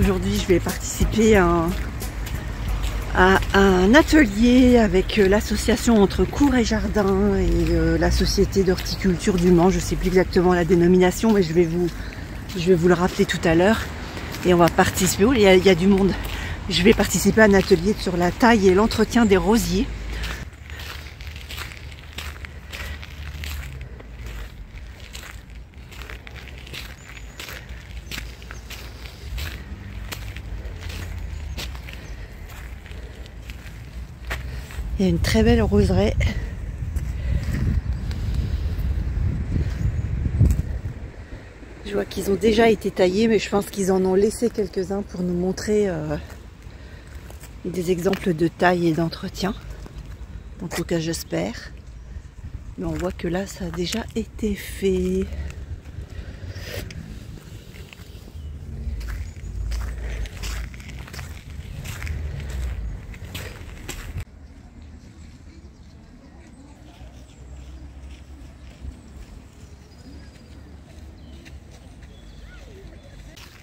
Aujourd'hui, je vais participer à un atelier avec l'association Entre Cours et Jardin et la Société d'Horticulture du Mans. Je ne sais plus exactement la dénomination, mais je vais vous le rappeler tout à l'heure. Et on va participer. Oh, il y a du monde. Je vais participer à un atelier sur la taille et l'entretien des rosiers. Il y a une très belle roseraie. Je vois qu'ils ont déjà été taillés, mais je pense qu'ils en ont laissé quelques-uns pour nous montrer des exemples de taille et d'entretien. En tout cas, j'espère. Mais on voit que là, ça a déjà été fait.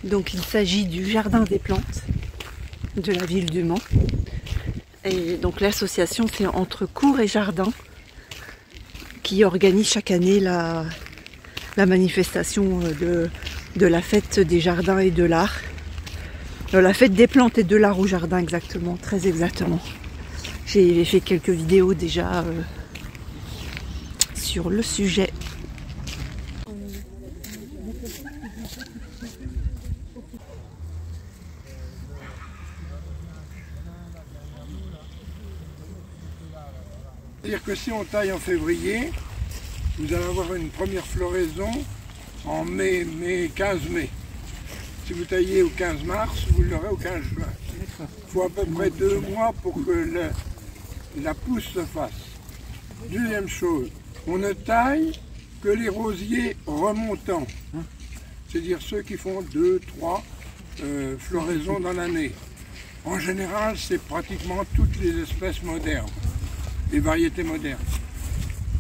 Donc il s'agit du jardin des plantes de la ville du Mans. Et donc l'association c'est Entre Cours et Jardin qui organise chaque année la manifestation de la fête des jardins et de l'art. La fête des plantes et de l'art au jardin exactement, très exactement. J'ai fait quelques vidéos déjà sur le sujet. C'est-à-dire que si on taille en février, vous allez avoir une première floraison en 15 mai. Si vous taillez au 15 mars, vous l'aurez au 15 juin. Il faut à peu près 2 mois pour que la pousse se fasse. Deuxième chose, on ne taille que les rosiers remontants, c'est-à-dire ceux qui font 2, 3 floraisons dans l'année. En général, c'est pratiquement toutes les espèces modernes. Les variétés modernes.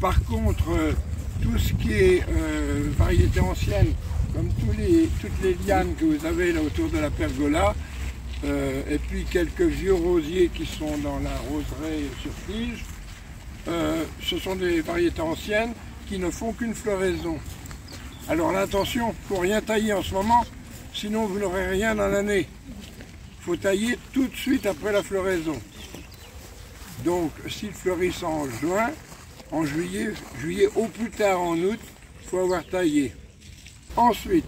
Par contre, tout ce qui est variété ancienne, comme toutes les lianes que vous avez là autour de la pergola, et puis quelques vieux rosiers qui sont dans la roseraie sur tige, ce sont des variétés anciennes qui ne font qu'une floraison. Alors l'intention, il ne faut rien tailler en ce moment, sinon vous n'aurez rien dans l'année. Il faut tailler tout de suite après la floraison. Donc, s'ils fleurissent en juin, en juillet au plus tard en août, il faut avoir taillé. Ensuite,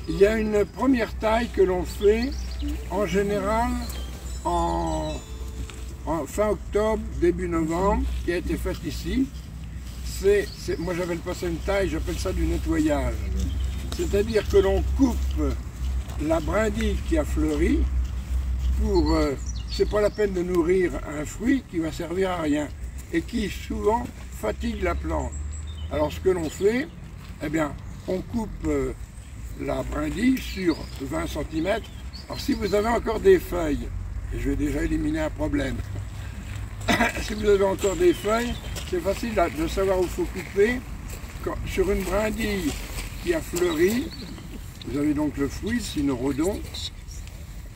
il y a une première taille que l'on fait en général en fin octobre, début novembre, qui a été faite ici. Moi j'appelle pas ça une taille, j'appelle ça du nettoyage. C'est-à-dire que l'on coupe la brindille qui a fleuri pour... c'est pas la peine de nourrir un fruit qui va servir à rien et qui souvent fatigue la plante. Alors ce que l'on fait, eh bien, on coupe la brindille sur 20 cm. Alors si vous avez encore des feuilles, et je vais déjà éliminer un problème, si vous avez encore des feuilles, c'est facile de savoir où il faut couper. Sur une brindille qui a fleuri, vous avez donc le fruit, cynorrhodon,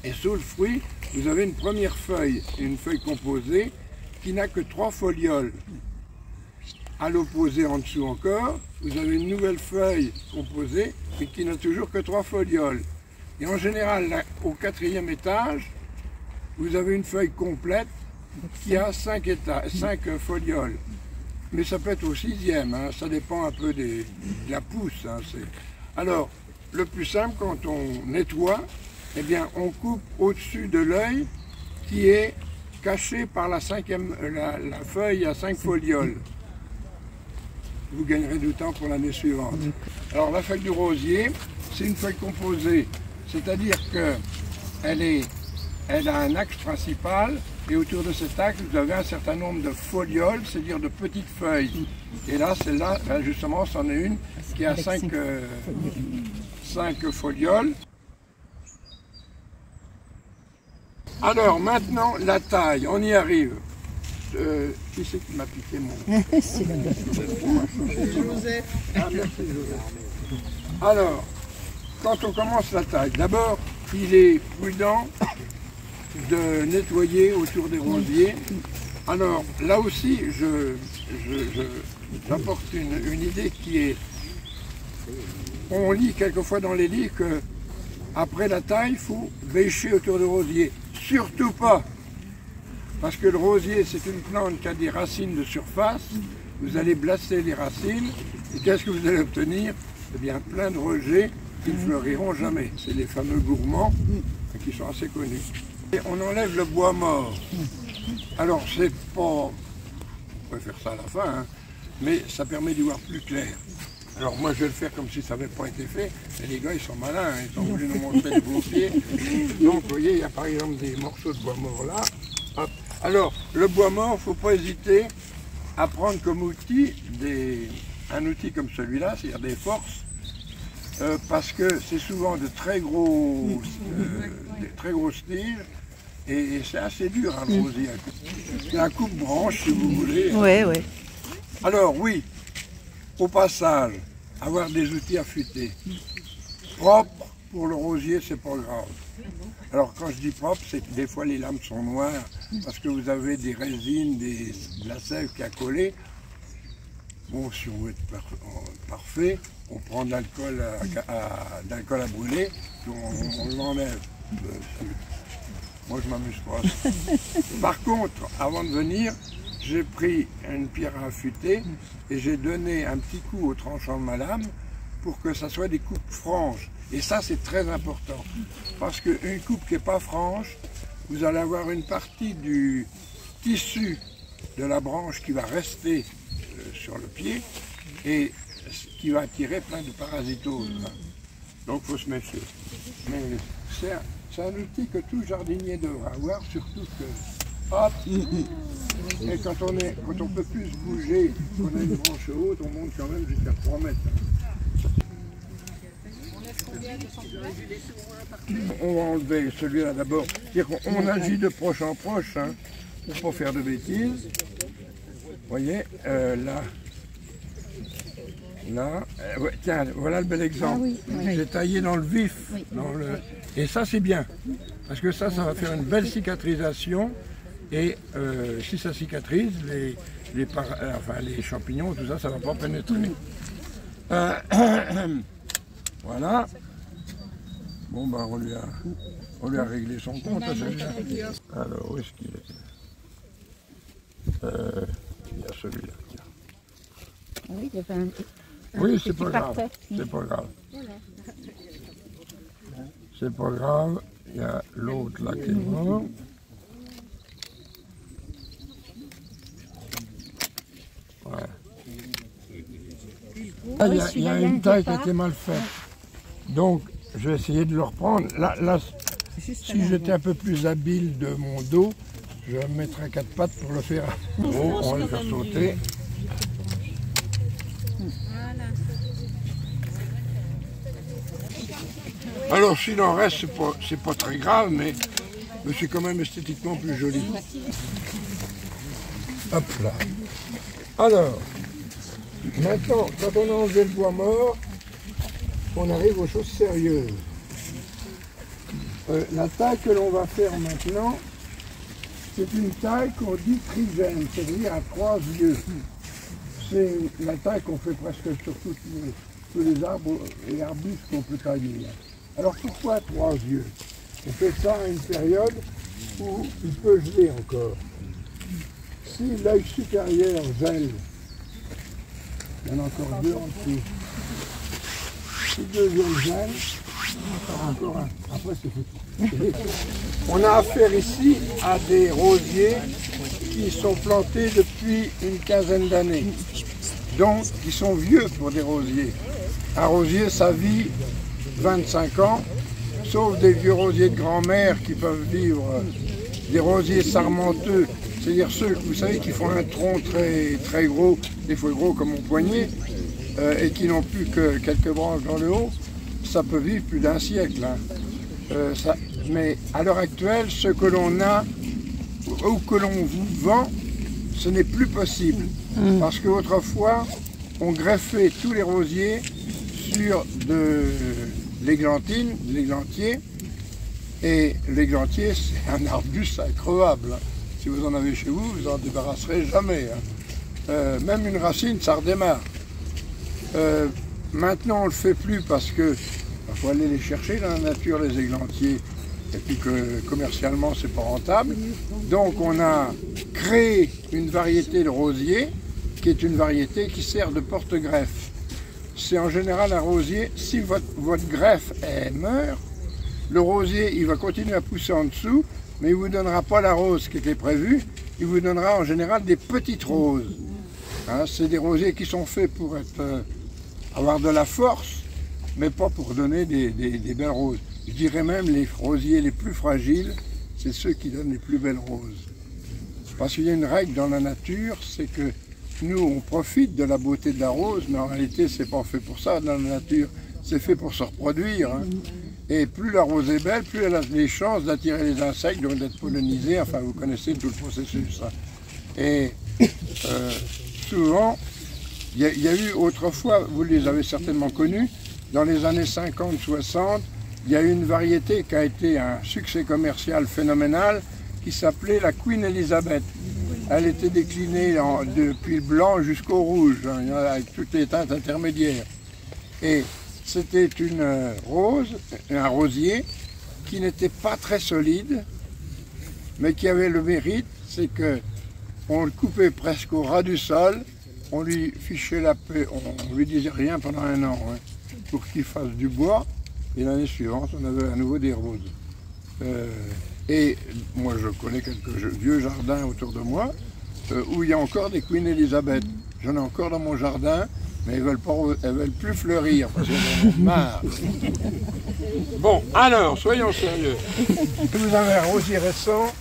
et sous le fruit, vous avez une première feuille, une feuille composée, qui n'a que 3 folioles. À l'opposé en dessous encore, vous avez une nouvelle feuille composée, mais qui n'a toujours que 3 folioles. Et en général, là, au 4e étage, vous avez une feuille complète qui a 5 folioles. Mais ça peut être au 6e, hein, ça dépend un peu de la pousse. Hein, alors, le plus simple, quand on nettoie, eh bien, on coupe au-dessus de l'œil qui est caché par la feuille à 5 folioles. Vous gagnerez du temps pour l'année suivante. Alors, la feuille du rosier, c'est une feuille composée, c'est-à-dire qu'elle a un axe principal et autour de cet axe, vous avez un certain nombre de folioles, c'est-à-dire de petites feuilles. Et là, celle-là, justement, c'en est une qui a 5 folioles. Alors maintenant, la taille, on y arrive. Qui c'est qui m'a piqué mon... C'est Joseph. Ah, merci Joseph. Alors, quand on commence la taille, d'abord, il est prudent de nettoyer autour des rosiers. Alors là aussi, j'apporte une idée qui est... On lit quelquefois dans les livres que après la taille, il faut bêcher autour du rosier. Surtout pas, parce que le rosier, c'est une plante qui a des racines de surface. Vous allez blaster les racines, et qu'est-ce que vous allez obtenir? Eh bien, plein de rejets qui ne fleuriront jamais. C'est les fameux gourmands qui sont assez connus. Et on enlève le bois mort. Alors, c'est pas... On pourrait faire ça à la fin, hein, mais ça permet d'y voir plus clair. Alors moi je vais le faire comme si ça n'avait pas été fait, et les gars ils sont malins, hein, ils ont voulu nous montrer le beau pied. Donc vous voyez, il y a par exemple des morceaux de bois mort là. Hop. Alors le bois mort, il ne faut pas hésiter à prendre comme outil un outil comme celui-là, c'est-à-dire des forces, parce que c'est souvent de très grosses tiges, et c'est assez dur à le rosier. C'est un coupe-branche si vous voulez. Ouais, ouais. Alors oui, au passage, avoir des outils affûtés. Propre pour le rosier, c'est pas grave. Alors quand je dis propre, c'est que des fois les lames sont noires parce que vous avez des résines, de la sève qui a collé. Bon, si on veut être parfait, on prend de l'alcool à brûler, puis on l'enlève. Moi je m'amuse pas. Par contre, avant de venir, j'ai pris une pierre à affûter et j'ai donné un petit coup au tranchant de ma lame pour que ça soit des coupes franches. Et ça, c'est très important. Parce qu'une coupe qui n'est pas franche, vous allez avoir une partie du tissu de la branche qui va rester sur le pied et qui va attirer plein de parasitoses. Donc, il faut se méfier. Mais c'est un outil que tout jardinier devra avoir, surtout que... Hop. Et quand on peut plus se bouger, qu'on a une branche haute, on monte quand même jusqu'à 3 mètres. On va enlever celui-là d'abord. C'est-à-dire qu'on agit de proche en proche, hein, pour ne pas faire de bêtises. Vous voyez, là. Ouais, tiens, voilà le bel exemple. J'ai taillé dans le vif. Oui. Et ça, c'est bien. Parce que ça va faire une belle cicatrisation. Et si ça cicatrise, les champignons, tout ça, ça ne va pas pénétrer. Voilà. Bon, ben, on lui a réglé son compte à celui-là. Alors, où est-ce qu'il est? Il y a celui-là. Oui, il y avait oui, c'est pas grave. C'est pas grave. C'est pas grave. Il y a l'autre là qui est mort. Là, il y a une taille qui a été mal faite. Donc, je vais essayer de le reprendre. Là si j'étais un peu plus habile de mon dos, je vais me mettre à 4 pattes pour le faire. Oh, on va le faire sauter. Alors, s'il en reste, c'est pas très grave, mais c'est quand même esthétiquement plus joli. Hop là. Alors, maintenant, quand on a enlevé le bois mort, on arrive aux choses sérieuses. La taille que l'on va faire maintenant, c'est une taille qu'on dit trigène, c'est-à-dire à 3 yeux. C'est la taille qu'on fait presque sur tous les arbres et arbustes qu'on peut tailler. Alors pourquoi 3 yeux? On fait ça à une période où il peut geler encore. Si l'œil supérieur gèle, il y en a encore 2 en dessous. Si le deuxième gèle, encore un. Après c'est foutu. On a affaire ici à des rosiers qui sont plantés depuis une quinzaine d'années. Donc qui sont vieux pour des rosiers. Un rosier, ça vit 25 ans, sauf des vieux rosiers de grand-mère qui peuvent vivre, des rosiers sarmenteux, c'est-à-dire ceux, vous savez, qui font un tronc très, très gros, des fois gros comme mon poignet, et qui n'ont plus que quelques branches dans le haut, ça peut vivre plus d'1 siècle. Hein. Mais à l'heure actuelle, ce que l'on a, ou que l'on vous vend, ce n'est plus possible. Parce qu'autrefois, on greffait tous les rosiers sur de l'églantine, de l'églantier, Et l'églantier, c'est un arbuste increvable. Si vous en avez chez vous, vous en débarrasserez jamais. Même une racine, ça redémarre. Maintenant, on ne le fait plus parce que faut aller les chercher dans la nature, les églantiers, et puis que commercialement, c'est pas rentable. Donc, on a créé une variété de rosier, qui est une variété qui sert de porte-greffe. C'est en général un rosier, si votre greffe meurt, le rosier, il va continuer à pousser en dessous, mais il ne vous donnera pas la rose qui était prévue, il vous donnera en général des petites roses. Hein, c'est des rosiers qui sont faits pour avoir de la force, mais pas pour donner des belles roses. Je dirais même les rosiers les plus fragiles, c'est ceux qui donnent les plus belles roses. Parce qu'il y a une règle dans la nature, c'est que nous, on profite de la beauté de la rose, mais en réalité, c'est pas fait pour ça dans la nature. C'est fait pour se reproduire. Hein. Et plus la rose est belle, plus elle a des chances d'attirer les insectes, donc d'être pollinisée. Enfin, vous connaissez tout le processus. Hein. Et souvent, il y a eu autrefois, vous les avez certainement connus, dans les années 50-60, il y a eu une variété qui a été un succès commercial phénoménal qui s'appelait la Queen Elizabeth. Elle était déclinée depuis le blanc jusqu'au rouge, hein, avec toutes les teintes intermédiaires. Et c'était une rose, un rosier, qui n'était pas très solide, mais qui avait le mérite, c'est qu'on le coupait presque au ras du sol, on lui fichait la paix, on lui disait rien pendant un an, hein, pour qu'il fasse du bois, et l'année suivante, on avait à nouveau des roses. Et moi, je connais quelques vieux jardins autour de moi où il y a encore des Queen Elizabeth. J'en ai encore dans mon jardin, mais elles veulent plus fleurir parce qu'elles en ont marre. Bon, alors, soyons sérieux. Vous avez un rosier récent,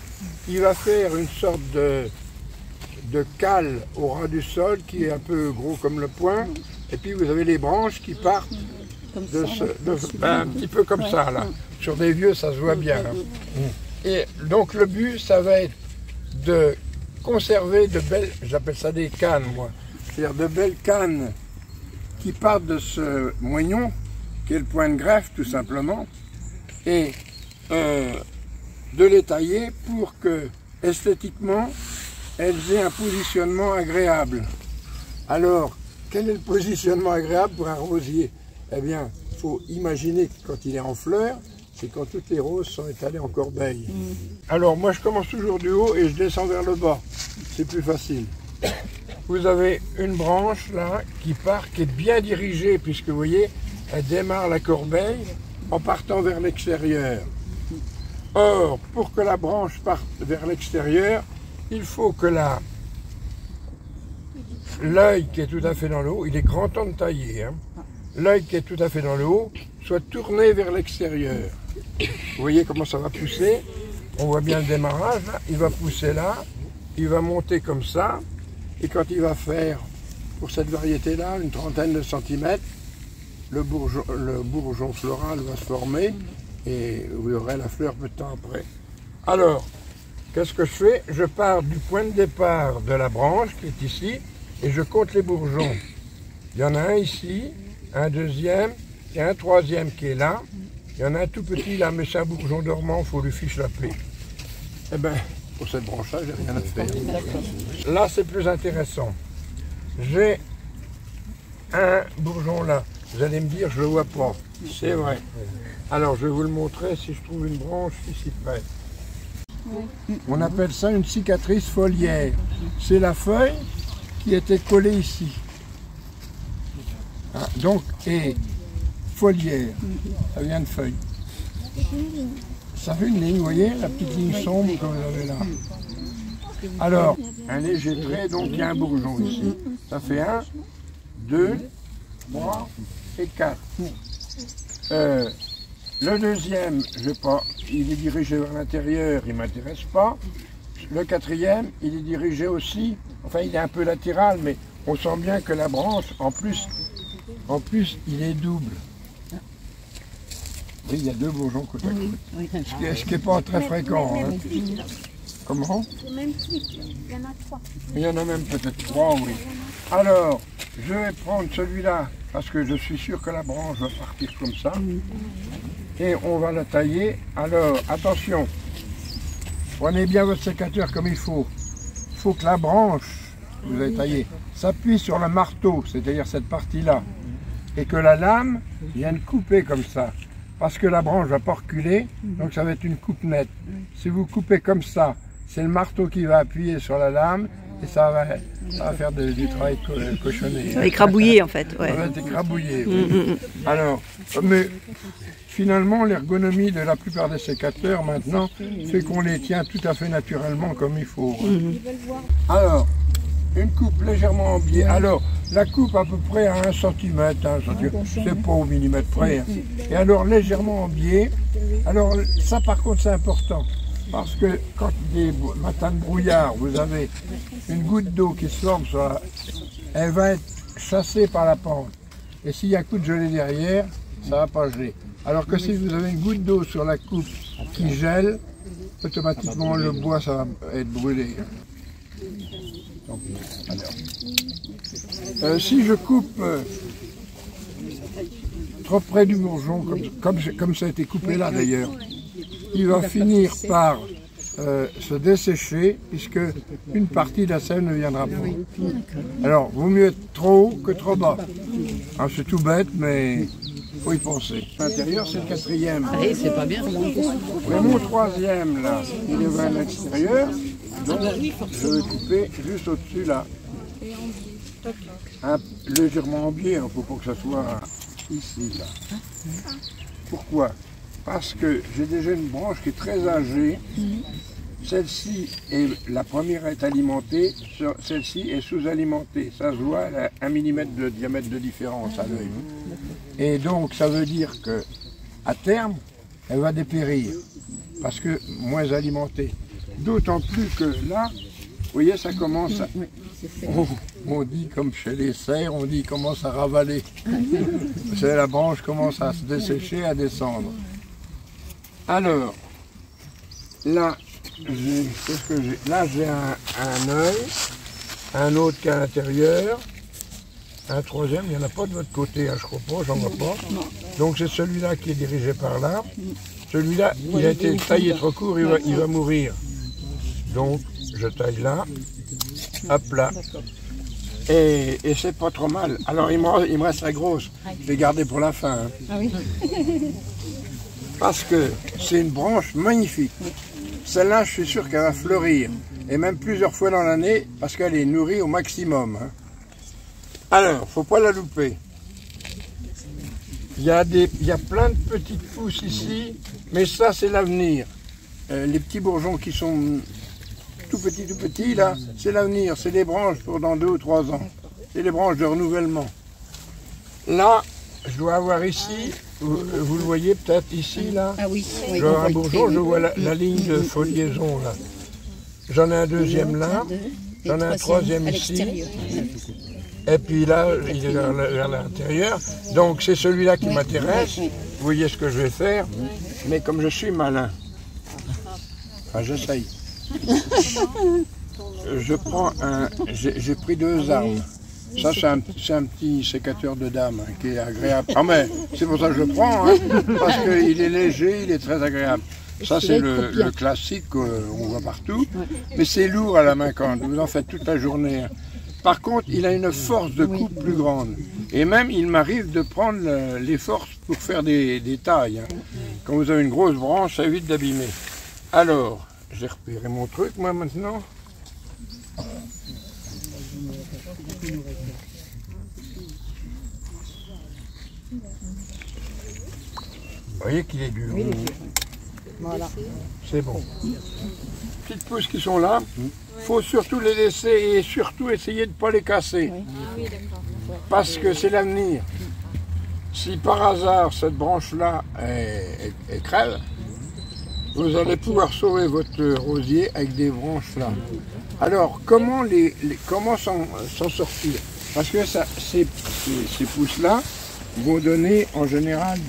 il va faire une sorte de cale au ras du sol qui est un peu gros comme le poing, et puis vous avez les branches qui partent un petit peu comme ça, là. Sur des vieux, ça se voit bien. Hein. Et donc le but, ça va être de conserver de belles, j'appelle ça des cannes, moi, c'est-à-dire de belles cannes qui partent de ce moignon, qui est le point de greffe, tout simplement, et de les tailler pour que, esthétiquement, elles aient un positionnement agréable. Alors, quel est le positionnement agréable pour un rosier? Eh bien, il faut imaginer que quand il est en fleurs, c'est quand toutes les roses sont étalées en corbeille. Alors, moi, je commence toujours du haut et je descends vers le bas. C'est plus facile. Vous avez une branche, là, qui part, qui est bien dirigée, puisque, vous voyez, elle démarre la corbeille en partant vers l'extérieur. Or, pour que la branche parte vers l'extérieur, il faut que l'œil qui est tout à fait dans le haut, il est grand temps de tailler, hein. L'œil qui est tout à fait dans le haut soit tourné vers l'extérieur. Vous voyez comment ça va pousser? On voit bien le démarrage, là. Il va pousser là, il va monter comme ça, et quand il va faire, pour cette variété-là, une trentaine de centimètres, le bourgeon floral va se former, et vous aurez la fleur peu de temps après. Alors, qu'est-ce que je fais? Je pars du point de départ de la branche qui est ici, et je compte les bourgeons. Il y en a un ici, un deuxième, et un troisième qui est là. Il y en a un tout petit là, mais c'est un bourgeon dormant, il faut lui fiche la paix. Eh bien, pour cette branche-là, j'ai rien à faire. Là, c'est plus intéressant. J'ai un bourgeon là. Vous allez me dire, je ne le vois pas. C'est vrai. Alors, je vais vous le montrer si je trouve une branche ici près. On appelle ça une cicatrice foliaire. C'est la feuille qui était collée ici. Ah, donc, et foliaire, ça vient de feuille. Ça fait une ligne, vous voyez, la petite ligne sombre que vous avez là. Alors, un léger trait, donc il y a un bourgeon ici. Ça fait 1, 2, 3 et 4. Le deuxième, je sais pas, il est dirigé vers l'intérieur, il ne m'intéresse pas. Le quatrième, il est dirigé aussi, enfin il est un peu latéral, mais on sent bien que la branche, en plus, il est double. Oui, il y a 2 bourgeons côte à côte. Ce qui n'est pas très fréquent. Hein. Comment? Même plus, il y en a 3. Il y en a même peut-être 3, oui. Alors, je vais prendre celui-là, parce que je suis sûr que la branche va partir comme ça. et on va la tailler. Alors, attention, prenez bien votre sécateur comme il faut. Il faut que la branche que vous avez taillée s'appuie sur le marteau, c'est-à-dire cette partie-là, et que la lame vienne couper comme ça. Parce que la branche ne va pas reculer, donc ça va être une coupe nette. Si vous coupez comme ça, c'est le marteau qui va appuyer sur la lame, et ça va faire du travail cochonné. Ça va écrabouiller en fait. Ouais. Ça va être écrabouillé, oui. Alors, mais finalement, l'ergonomie de la plupart des sécateurs maintenant fait qu'on les tient tout à fait naturellement comme il faut. Alors, une coupe légèrement en biais. Alors, la coupe à peu près à 1 cm, c'est pas au millimètre près. Hein. Et alors, légèrement en biais. Alors, ça par contre, c'est important. Parce que quand des matins de brouillard, vous avez une goutte d'eau qui se forme sur la... Elle va être chassée par la pente. Et s'il y a un coup de gelée derrière, ça ne va pas geler. Alors que si vous avez une goutte d'eau sur la coupe qui gèle, automatiquement le bois, ça va être brûlé. Si je coupe trop près du bourgeon, comme ça a été coupé là d'ailleurs, il va finir par se dessécher puisque une partie de la sève ne viendra pas. Alors, vaut mieux être trop haut que trop bas. Hein, c'est tout bête, mais il faut y penser. L'intérieur, c'est le 4e. Allez, c'est pas bien. Et mon 3e, là, il est à l'extérieur. Donc, je vais couper juste au-dessus, là. Légèrement en biais, il ne faut pas que ça soit ici, là. Pourquoi? Parce que j'ai déjà une branche qui est très âgée. Celle-ci, la première est alimentée, celle-ci est sous-alimentée. Ça se voit, elle a 1 mm de diamètre de différence à l'œil. Et donc, ça veut dire qu'à terme, elle va dépérir, parce que moins alimentée. D'autant plus que là, vous voyez, ça commence à... On dit comme chez les cerfs, on dit commence à ravaler. C'est la branche commence à se dessécher, à descendre. Alors, là, j'ai un œil, un autre qui est à l'intérieur, un 3e, il n'y en a pas de votre côté, hein, je crois pas, j'en vois pas. Donc c'est celui-là qui est dirigé par là. Celui-là, il a été taillé trop court, il va mourir. Donc, je taille là, hop là. Et c'est pas trop mal. Alors, il me reste la grosse. Je vais garder pour la fin. Hein. Ah oui. Parce que c'est une branche magnifique. Celle-là, je suis sûr qu'elle va fleurir. Et même plusieurs fois dans l'année, parce qu'elle est nourrie au maximum. Hein. Alors, il ne faut pas la louper. Il y a plein de petites pousses ici, mais ça, c'est l'avenir. Les petits bourgeons qui sont tout petits, là, c'est l'avenir. C'est des branches pour dans 2 ou 3 ans. C'est les branches de renouvellement. Là, je dois avoir ici, vous le voyez peut-être ici, là. Ah oui. Je vois un bourgeon, je vois la ligne de foliaison, là. J'en ai un 2e là, j'en ai un 3e ici. Et puis là, il est vers l'intérieur. Donc c'est celui-là qui m'intéresse. Vous voyez ce que je vais faire. Mais comme je suis malin, enfin j'essaye. Je prends j'ai pris 2 armes. Ça c'est un petit sécateur de dames hein, qui est agréable. Ah mais c'est pour ça que je le prends, hein, parce qu'il est léger, il est très agréable. Ça c'est le classique qu'on voit partout. Mais c'est lourd à la main quand vous en faites toute la journée. Hein. Par contre, il a une force de coupe plus grande. Et même, il m'arrive de prendre les forces pour faire des tailles. Hein. Quand vous avez une grosse branche, ça évite d'abîmer. Alors, j'ai repéré mon truc, moi, maintenant. Vous voyez qu'il est dur. Voilà. C'est bon. Petites pousses qui sont là. Il faut surtout les laisser et surtout essayer de ne pas les casser. Parce que c'est l'avenir. Si par hasard cette branche-là est crève, vous allez pouvoir sauver votre rosier avec des branches là. Alors, comment s'en sortir? Parce que ces pousses-là vont donner en général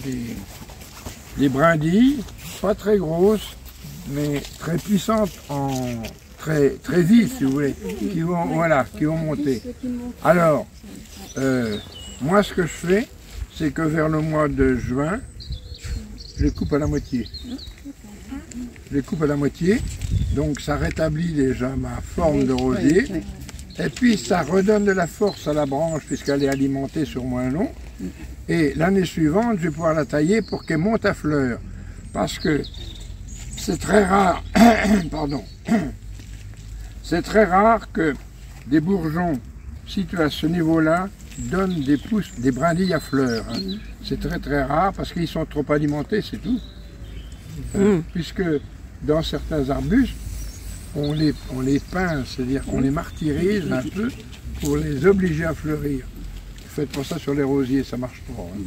des brindilles, pas très grosses, mais très puissantes, très vives si vous voulez, qui vont monter. Alors, moi ce que je fais, c'est que vers le mois de juin, je les coupe à la moitié. Je les coupe à la moitié, donc ça rétablit déjà ma forme de rosier. Et puis ça redonne de la force à la branche puisqu'elle est alimentée sur moins long. Et l'année suivante, je vais pouvoir la tailler pour qu'elle monte à fleurs. Parce que c'est très rare, pardon, c'est très rare que des bourgeons situés à ce niveau-là donnent des pousses, des brindilles à fleurs. Hein. C'est très rare parce qu'ils sont trop alimentés, c'est tout. Puisque dans certains arbustes, on les pince, c'est-à-dire qu'on les martyrise un peu pour les obliger à fleurir. Faites pas ça sur les rosiers, ça marche pas. Hein.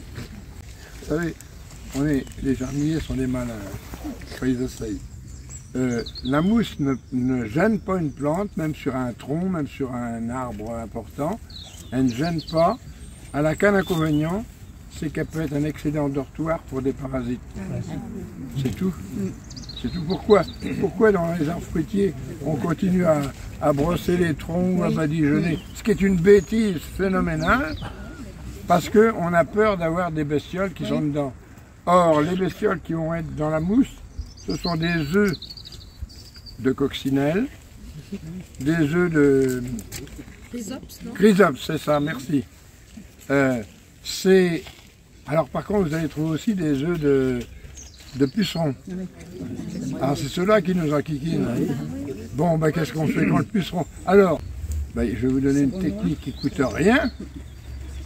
Vous savez, les jardiniers sont des malins, quand ils essayent. La mousse ne gêne pas une plante, même sur un tronc, même sur un arbre important. Elle ne gêne pas. Elle n'a qu'un inconvénient, c'est qu'elle peut être un excédent dortoir pour des parasites. C'est tout. C'est tout. Pourquoi dans les arbres fruitiers, on continue à brosser les troncs ou à badigeonner? Ce qui est une bêtise phénoménale, parce qu'on a peur d'avoir des bestioles qui sont dedans. Or, les bestioles qui vont être dans la mousse, ce sont des œufs de coccinelle, des œufs de... Chrysops, c'est ça, merci. Alors par contre, vous allez trouver aussi des œufs de pucerons. Alors c'est ceux-là qui nous enquiquinent. Bon, ben qu'est-ce qu'on fait quand le puceron? Alors, ben, je vais vous donner une technique qui ne coûte rien.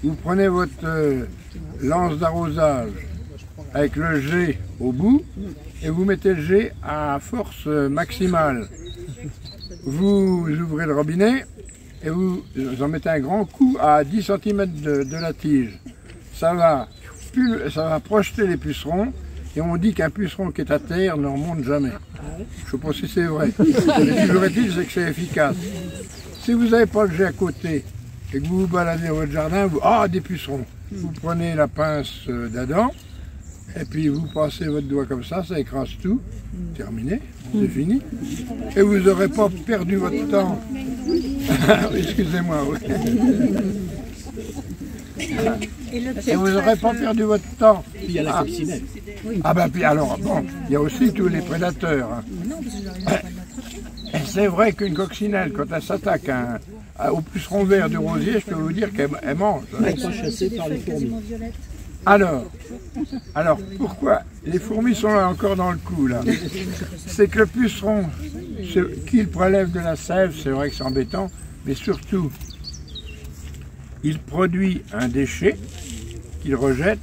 Vous prenez votre lance d'arrosage avec le jet au bout et vous mettez le jet à force maximale. Vous ouvrez le robinet et vous en mettez un grand coup à 10 cm de la tige. Ça va projeter les pucerons et on dit qu'un puceron qui est à terre ne remonte jamais. Je ne sais pas si c'est vrai. Mais toujours est-il, c'est que c'est efficace. Si vous n'avez pas le jet à côté et que vous vous baladez dans votre jardin, des pucerons. Vous prenez la pince d'Adam et puis vous passez votre doigt comme ça écrase tout. Terminé, c'est fini. Et vous n'aurez pas perdu votre temps. Excusez-moi. Oui. Et vous n'aurez pas perdu votre temps. Il y a la coccinelle. Puis alors, bon, il y a aussi tous les prédateurs. Hein. C'est vrai qu'une coccinelle, quand elle s'attaque au puceron vert du rosier, je peux vous dire qu'elle mange. Elle n'est pas chassée par les fourmis. Alors, pourquoi les fourmis sont là encore dans le coup là? C'est que le puceron, qu'il prélève de la sève, c'est vrai que c'est embêtant, mais surtout, il produit un déchet qu'il rejette,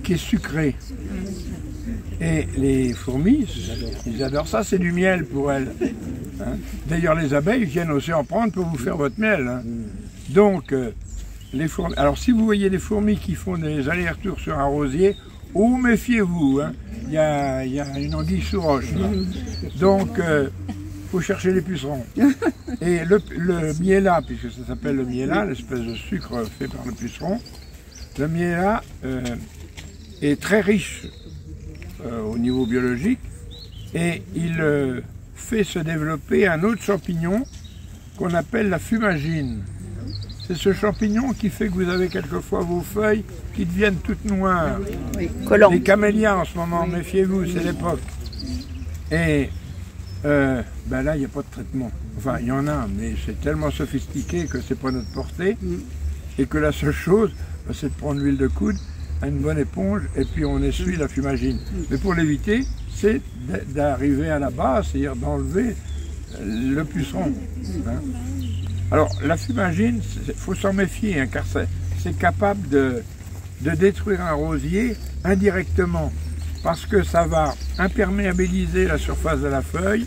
qui est sucré. Et les fourmis, ils adorent ça, c'est du miel pour elles. Hein? D'ailleurs, les abeilles viennent aussi en prendre pour vous faire votre miel. Hein? Donc, les fourmis. Alors, si vous voyez des fourmis qui font des allers-retours sur un rosier, méfiez-vous. Hein? Il y a une anguille sous roche. Là. Donc, faut chercher les pucerons. Et le miela, puisque ça s'appelle le miela, l'espèce de sucre fait par le puceron, le miela est très riche au niveau biologique et il fait se développer un autre champignon qu'on appelle la fumagine. C'est ce champignon qui fait que vous avez quelquefois vos feuilles qui deviennent toutes noires. Les camélias en ce moment, méfiez-vous, c'est l'époque. Et là, il n'y a pas de traitement. Enfin, il y en a, mais c'est tellement sophistiqué que c'est pas notre portée. Et que la seule chose, c'est de prendre l'huile de coude, une bonne éponge, et puis on essuie la fumagine. Mais pour l'éviter, c'est d'arriver à la base, c'est-à-dire d'enlever le puceron. Hein. Alors, la fumagine, il faut s'en méfier, hein, car c'est capable de détruire un rosier indirectement, parce que ça va imperméabiliser la surface de la feuille,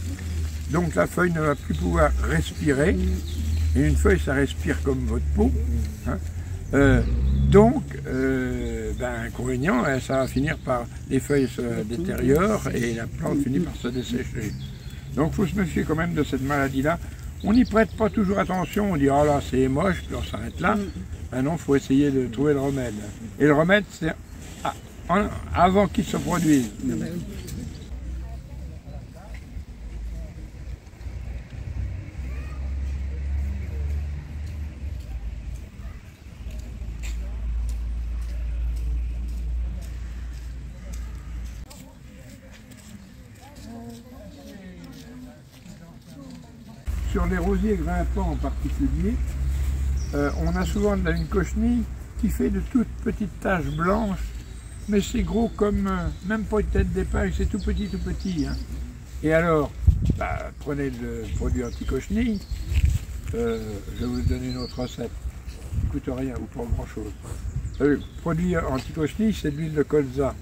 donc la feuille ne va plus pouvoir respirer, et une feuille, ça respire comme votre peau. Hein. Inconvénient, ça va finir par, les feuilles se détériorent et la plante finit par se dessécher. Donc il faut se méfier quand même de cette maladie-là. On n'y prête pas toujours attention, on dit « oh là, c'est moche », puis on s'arrête là. Ben non, il faut essayer de trouver le remède. Et le remède, c'est avant qu'il se produise. sur les rosiers grimpants en particulier, on a souvent une cochenille qui fait de toutes petites taches blanches, mais c'est gros comme, même pas une tête d'épingle, c'est tout petit. Hein. Et alors, prenez le produit anti-cochenille, je vais vous donner une autre recette, ça ne coûte rien ou pas grand chose. Le produit anti-cochenille, c'est de l'huile de colza.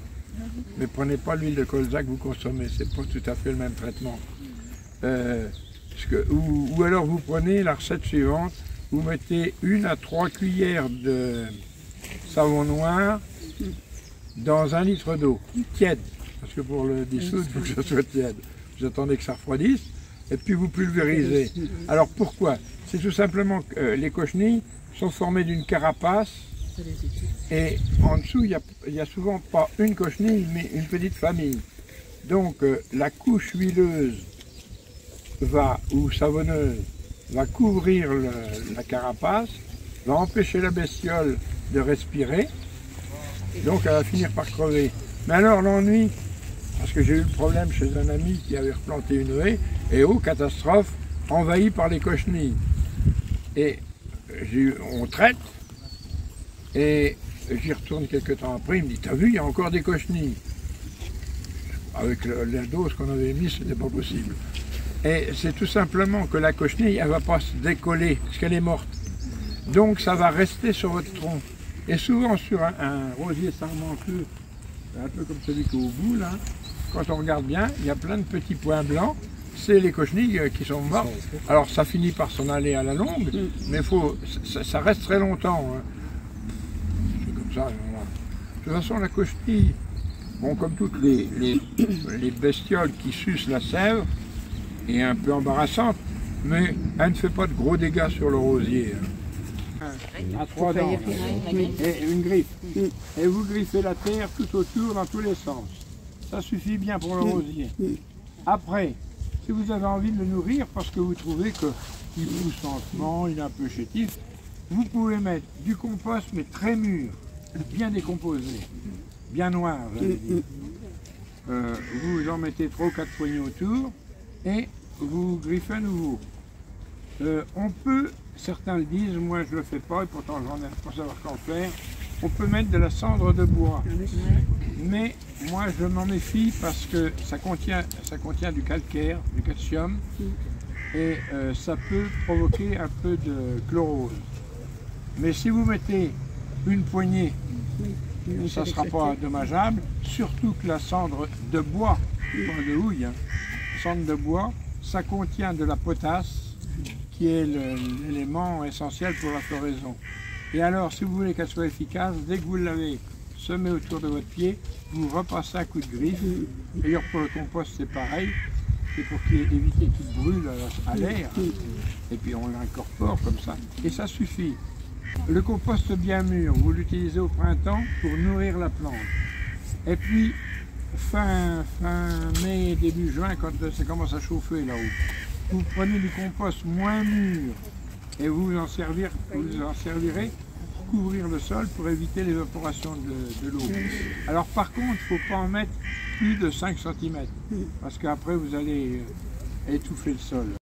Mais prenez pas l'huile de colza que vous consommez, c'est pas tout à fait le même traitement. Ou alors vous prenez la recette suivante, vous mettez 1 à 3 cuillères de savon noir dans 1 litre d'eau, tiède, parce que pour le dissoudre, il faut que ça soit tiède. Vous attendez que ça refroidisse, et puis vous pulvérisez. Alors pourquoi? C'est tout simplement que les cochenilles sont formées d'une carapace, et en dessous, il n'y a souvent pas une cochenille, mais une petite famille. Donc la couche huileuse ou savonneuse va couvrir la carapace, va empêcher la bestiole de respirer, donc elle va finir par crever. Mais alors l'ennui, parce que j'ai eu le problème chez un ami qui avait replanté une haie, et catastrophe, envahi par les cochenilles. Et on traite, et j'y retourne quelques temps après, il me dit, t'as vu, il y a encore des cochenilles. Avec la dose qu'on avait mise, ce n'était pas possible. Et c'est tout simplement que la cochenille, elle ne va pas se décoller, parce qu'elle est morte. Donc ça va rester sur votre tronc. Et souvent sur un rosier sarmenteux, un peu comme celui qui est au bout, là, quand on regarde bien, il y a plein de petits points blancs. C'est les cochenilles qui sont mortes. Alors ça finit par s'en aller à la longue, mais ça reste très longtemps. Hein. C'est comme ça. Voilà. De toute façon, la cochenille, bon, comme toutes les bestioles qui sucent la sève, est un peu embarrassante, mais elle ne fait pas de gros dégâts sur le rosier. À 3 dents, et une griffe. Et vous griffez la terre tout autour dans tous les sens. Ça suffit bien pour le rosier. Après, si vous avez envie de le nourrir parce que vous trouvez qu'il pousse lentement, il est un peu chétif, vous pouvez mettre du compost mais très mûr, bien décomposé, bien noir, j'allais dire. Vous en mettez 3 ou 4 poignées autour et vous griffez à nouveau. On peut, certains le disent, moi je ne le fais pas et pourtant j'en ai pour savoir qu'en faire, on peut mettre de la cendre de bois. Mais moi je m'en méfie parce que ça contient du calcaire, du calcium et ça peut provoquer un peu de chlorose. Mais si vous mettez une poignée, ça ne sera pas dommageable, surtout que la cendre de bois, pas de houille, hein, cendre de bois, ça contient de la potasse qui est l'élément essentiel pour la floraison. Et alors, si vous voulez qu'elle soit efficace, dès que vous l'avez semée autour de votre pied, vous repassez un coup de griffe. D'ailleurs, pour le compost, c'est pareil. C'est pour éviter qu'il brûle à l'air. Et puis, on l'incorpore comme ça. Et ça suffit. Le compost bien mûr, vous l'utilisez au printemps pour nourrir la plante. Et puis, fin mai, début juin, quand ça commence à chauffer là-haut, vous prenez du compost moins mûr et vous en servirez pour couvrir le sol pour éviter l'évaporation de l'eau. Alors par contre, il ne faut pas en mettre plus de 5 cm parce qu'après vous allez étouffer le sol.